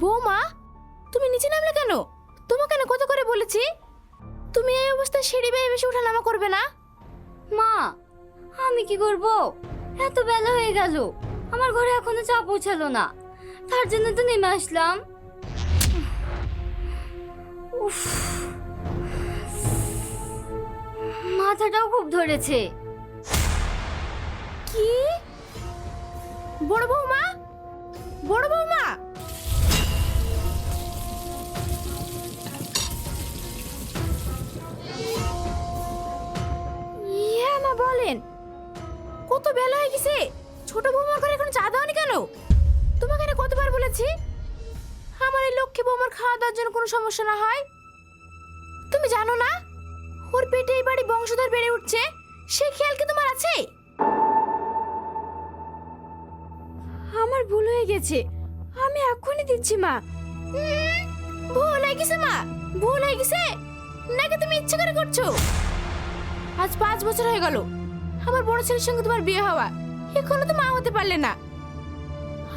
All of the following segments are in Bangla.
বৌমা, তুমি নিচে নামলে কেন? তোমাকে না কত করে বলেছি তুমি এই অবস্থায় সিঁড়ি বেয়ে বেশি ওঠানামা করবে না। মা, আমি কি করব? এত বেলা হয়ে গেল, আমার ঘরে এখনো চা পৌঁছালো না, তার জন্য তো নেমে আসলাম। উফ, মাথাটাও খুব ধরেছে। কি? বড় বৌমা, বড় বৌমা! ইয়া মা, বলেন কত বেলা হয়ে গেছে, ছোট বৌমার ঘরে এখন চা দাওনি কেন? তোমাকে না কতবার বলেছি আমার এই লক্ষ্মী বৌমার খাওয়া দাওয়ার জন্য কোনো সমস্যা না হয়। তুমি জানো না ওর পেটে এই বাড়ি বংশধর বেড়ে উঠছে, সেই খেয়াল কি তোমার আছে? আমার ভুল হয়ে গেছে, আমি এখনই দিচ্ছি মা। ভুল হয়ে গেছে মা, ভুল হয়ে গেছে নাকি তুমি ইচ্ছে করে করছো? আজ 5 বছর হয়ে গেল আমার বড় ছেলের সঙ্গে তোমার বিয়ে হওয়া, এখনো তো মা হতে পারলে না।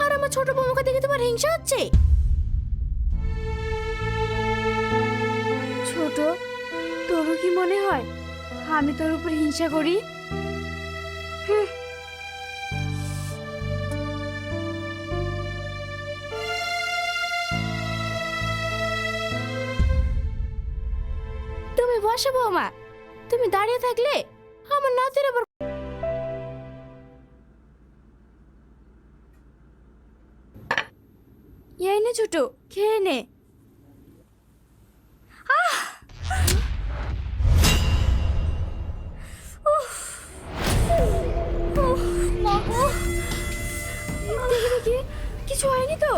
আর আমার ছোট বৌমাকে দেখে তোমার হিংসা হচ্ছে? ছোট, তোরও কি মনে হয় আমি তোর উপর হিংসা করি? তুমি বসো বৌমা, তুমি দাঁড়িয়ে থাকলে আমার নাতির আবার। এই নে ছোট, খেয়ে নে। মা গো, দেখি দেখি, কিছু হয়নি তো?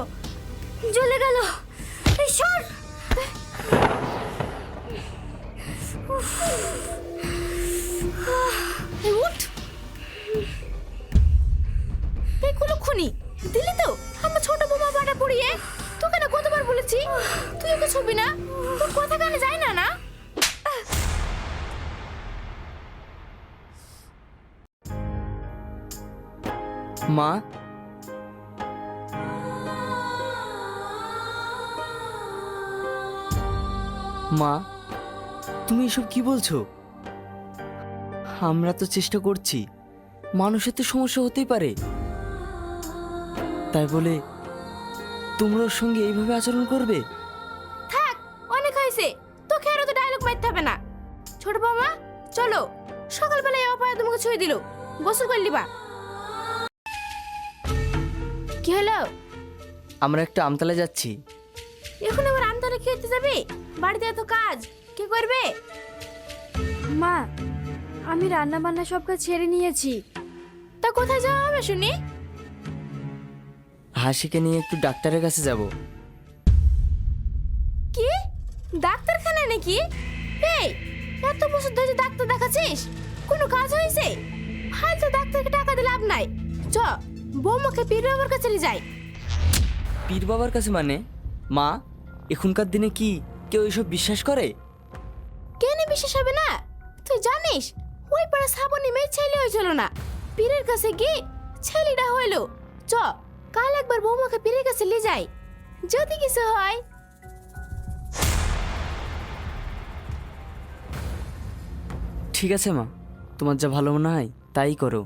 জ্বলে গেল। এই সর। এই উঠ, এই কুলক্ষণি দিলি তো আমার ছোট বৌমা বাটা পড়িয়ে। তোকে না কতবার বলেছি তুই ওকে ছবি না, তোর কথা কানে যায় না না? মা, মা, তুমি এসব কি বলছো? আমরা তো চেষ্টা করছি, মানুষের তো সমস্যা হতেই পারে, তাই বলে তোমরা ওর সঙ্গে এইভাবে আচরণ করবে? থাক, অনেক হয়েছে, তোকে আর তো ডায়লগ মারতে হবে না। ছোট বৌমা চলো, সকালবেলা এই অপায় তোমাকে ছুঁয়ে দিল, গোসল করলি বা? কি হলো? আমরা একটা আমতলা যাচ্ছি। এখন আবার আমতলা খেতে যাবে? বাড়িতে এত কাজ কে করবে? মা, আমি রান্না বান্না সব কাজ ছেড়ে নিয়েছি। তা কোথায় যাওয়া হবে শুনি? হাসিকে নিয়ে একটু ডাক্তারের কাছে যাব। কি? ডাক্তারখানা নাকি? এই, এত বছর ধরে ডাক্তার দেখাচ্ছিস, কোনো কাজ হয়েছে? ফালতু ডাক্তারকে টাকা দিয়ে লাভ নাই। চ, বৌমাকে পীর বাবার কাছে নিয়ে যাই। পীর বাবার কাছে মানে? মা, এখনকার দিনে কি কেউ এসব বিশ্বাস করে? কেন বিশ্বাস হবে না? তুই জানিস ওই পাড়া শ্রাবণী মেয়ে ছেলে হয়েছিল না, পীরের কাছে গিয়ে ছেলেটা হইলো। চ, কাল একবার বৌমাকে পীরের কাছে নিয়ে যাই, যদি কিছু হয়। ঠিক আছে মা, তোমার যা ভালো মনে হয় তাই করো।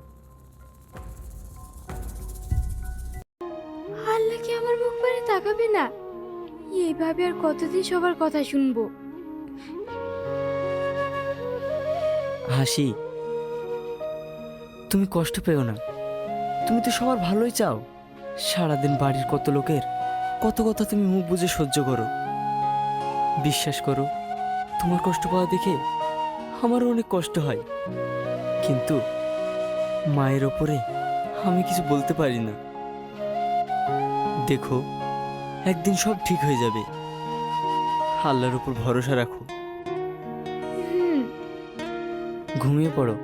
আল্লাহ কি আমার মুখ পানে তাকাবে না? এইভাবে আর কতদিন সবার কথা শুনবো? হাসি, তুমি কষ্ট পেও না, তুমি তো সবার ভালোই চাও। সারাদিন বাড়ির কত লোকের কত কথা তুমি মুখ বুজে সহ্য করো। বিশ্বাস করো, তোমার কষ্ট পাওয়া দেখে আমারও অনেক কষ্ট হয়, কিন্তু মায়ের ওপরে আমি কিছু বলতে পারি না। দেখো, একদিন সব ঠিক হয়ে যাবে, আল্লাহর উপর ভরসা রাখো। ঘুমিয়ে পড়ো।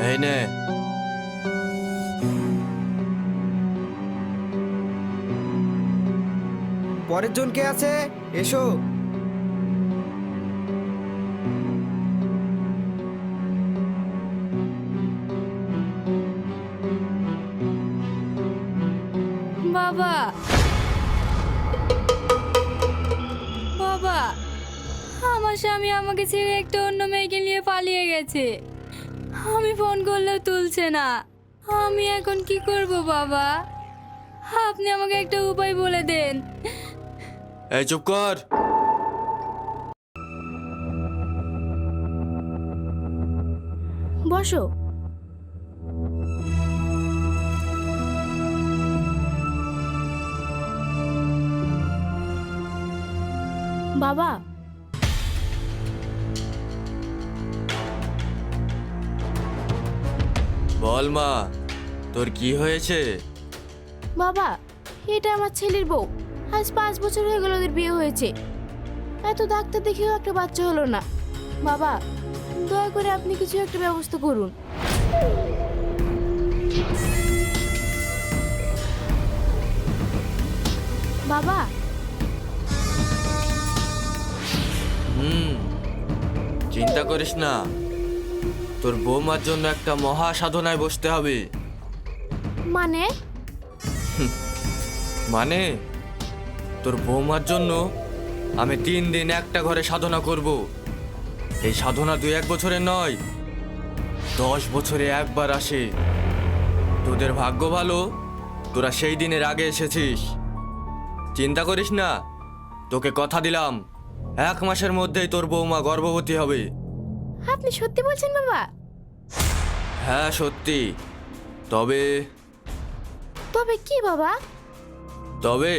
এই নে। পরের জন কে আছে? এসো। বাবা, বাবা, আমার স্বামী আমাকে ছেড়ে একটা অন্য মেয়েকে নিয়ে পালিয়ে গেছে। আমি ফোন করলেও তুলছে না। আমি এখন কি করব বাবা? আপনি আমাকে একটা উপায় বলে দেন। এই চুপ কর। বসো। বাবা, বল মা, তোর কি হয়েছে? বাবা, এটা আমার ছেলের বউ। আজ 5 বছর হয়ে গেল ওদের বিয়ে হয়েছে। এত ডাক্তার দেখেও একটা বাচ্চা হলো না। বাবা, দয়া করে আপনি কিছু একটা ব্যবস্থা করুন। বাবা, চিন্তা করিস না, তোর বৌমার জন্য একটা মহা সাধনায় বসতে হবে। মানে? মানে তোর বৌমার জন্য আমি 3 দিন একটা ঘরে সাধনা করব। এই সাধনা 2-1 বছরের নয়, 10 বছরে একবার আসে। তোদের ভাগ্য ভালো, তোরা সেই দিনের আগে এসেছিস। চিন্তা করিস না, তোকে কথা দিলাম 1 মাসের মধ্যেই তোর বৌমা গর্ভবতী হবে। আপনি সত্যি বলছেন বাবা? হ্যাঁ সত্যি। তবে তবে কি বাবা? তবে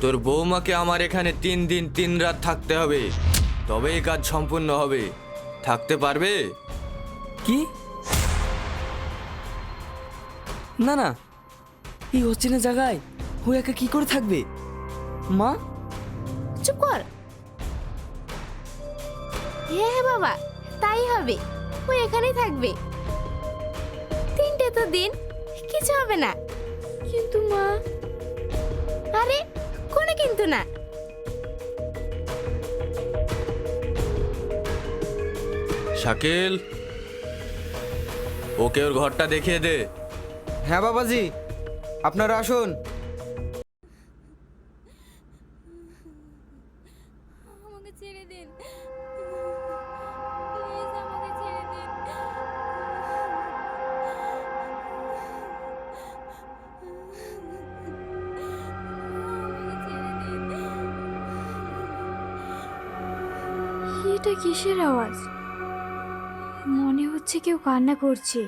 তোর বৌমাকে আমার এখানে 3 দিন 3 রাত থাকতে হবে, তবেই কাজ সম্পূর্ণ হবে। থাকতে পারবে? কি? না না, এই অচেনা জায়গায় ও একা কি করে থাকবে? মা, চুপ কর। হ্যাঁ বাবা, তাই হবে। ও এখানেই থাকবে। 3টে তো দিন, কিছু হবে না। কিন্তু মা। আরে কোনো কিন্তু না। শাকিল, ওকে ওর ঘরটা দেখিয়ে দে। হ্যাঁ বাবাজি, আপনারা আসুন। আমাকে ছেড়ে দিন, প্লিজ আমাকে ছেড়ে দিন। এটা কিসের আওয়াজ? মনে হচ্ছে কেউ কান্না করছে।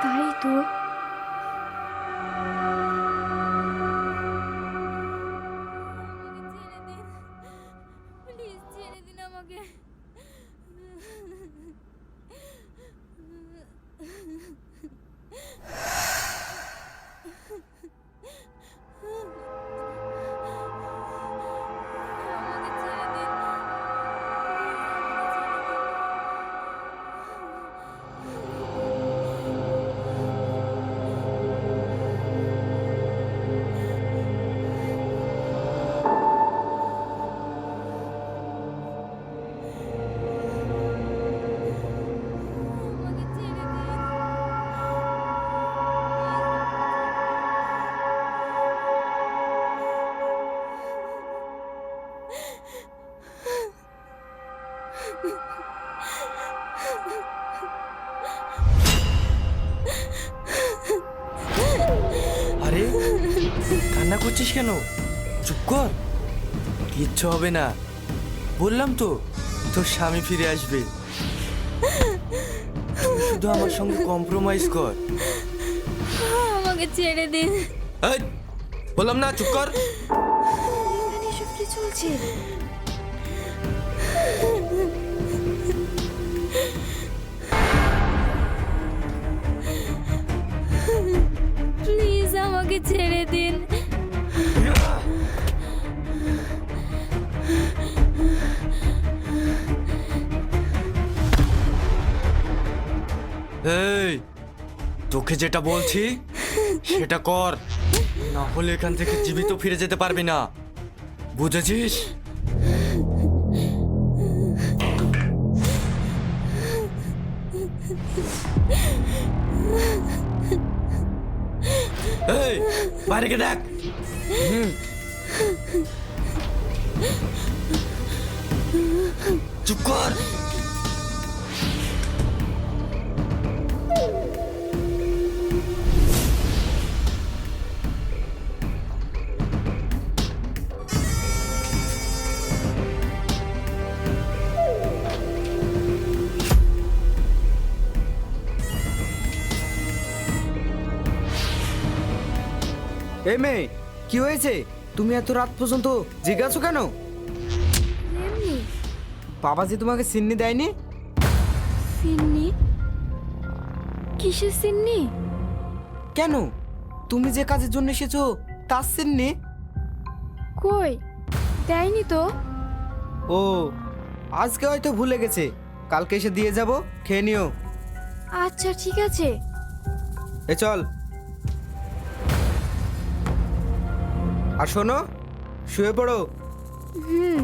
তাই তো। প্লিজ ছেড়ে দিন আমাকে। আরে কান্না করছিস কেন? চুপ কর, কিচ্ছু হবে না। বললাম তো তোর স্বামী ফিরে আসবে। তুই শুধু আমার সঙ্গে কম্প্রোমাইজ কর। আমাকে ছেড়ে দিন। এই, বললাম না চুপ কর। এখানে এসব কি চলছে? প্লিজ আমাকে ছেড়ে দিন। এই, তোকে যেটা বলছি সেটা কর, না হলে এখান থেকে জীবিত ফিরে যেতে পারবি না, বুঝেছিস? এই বাইরে কে দেখ। চুপ কর। এই মেয়ে, কি হয়েছে? তুমি এত রাত পর্যন্ত জেগে আছো কেন? এমনি বাবাজি তোমাকে সিন্নি দেয়নি? সিন্নি? কিসের সিন্নি? কেন? তুমি যে কাজের জন্য এসেছো তার সিন্নি? কই দেয়নি তো। ও, আজকে হয়তো ভুলে গেছে, কালকে এসে দিয়ে যাব, খেয়ে নিও। আচ্ছা ঠিক আছে। এ চল। আর শোনো, শুয়ে পড়ো। হুম।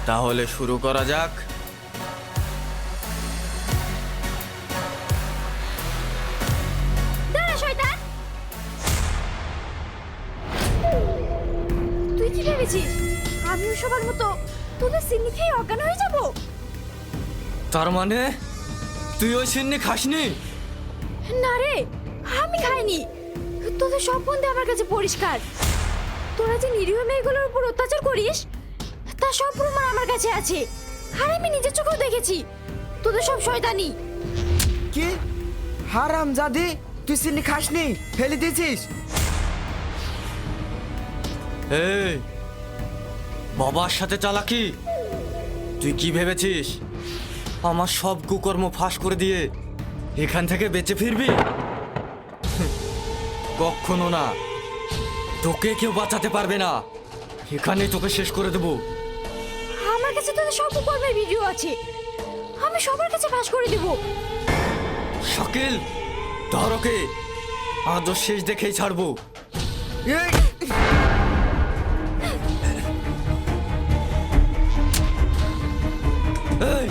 তাহলে শুরু করা যাক। দাঁড়া শয়তান! তুই কি ভেবেছিস আমিও সবার মতো তোদের সিন্নি খেয়ে অজ্ঞান হয়ে যাব? তার মানে তুই ওই সিন্নি খাসনি? না রে, আমি খাইনি। তোদের সব বন্ধু আমার কাছে পরিষ্কার। তোরা যে নিরীহ মেয়েগুলোর উপর অত্যাচার করিস তার সব প্রমাণ আমার কাছে আছে, আর আমি নিজের চোখেও দেখেছি। তোদের সব শয়তানি। কি হারাম জাদি, তুই সিন্নি খাসনি, ফেলে দিয়েছিস? এই বাবার সাথে চালাকি? তুই কি ভেবেছিস আমার সব কুকর্ম ফাঁস করে দিয়ে এখান থেকে বেঁচে ফিরবি? কখনো না, তোকে কেউ বাঁচাতে পারবে না। এখানেই তোকে শেষ করে দেবো। আমার কাছে তোদের সব কুকর্মের ভিডিও আছে, আমি সবার কাছে ফাঁস করে দেব। শাকিল, ধর ওকে, আজও শেষ দেখেই ছাড়বো। এই, এই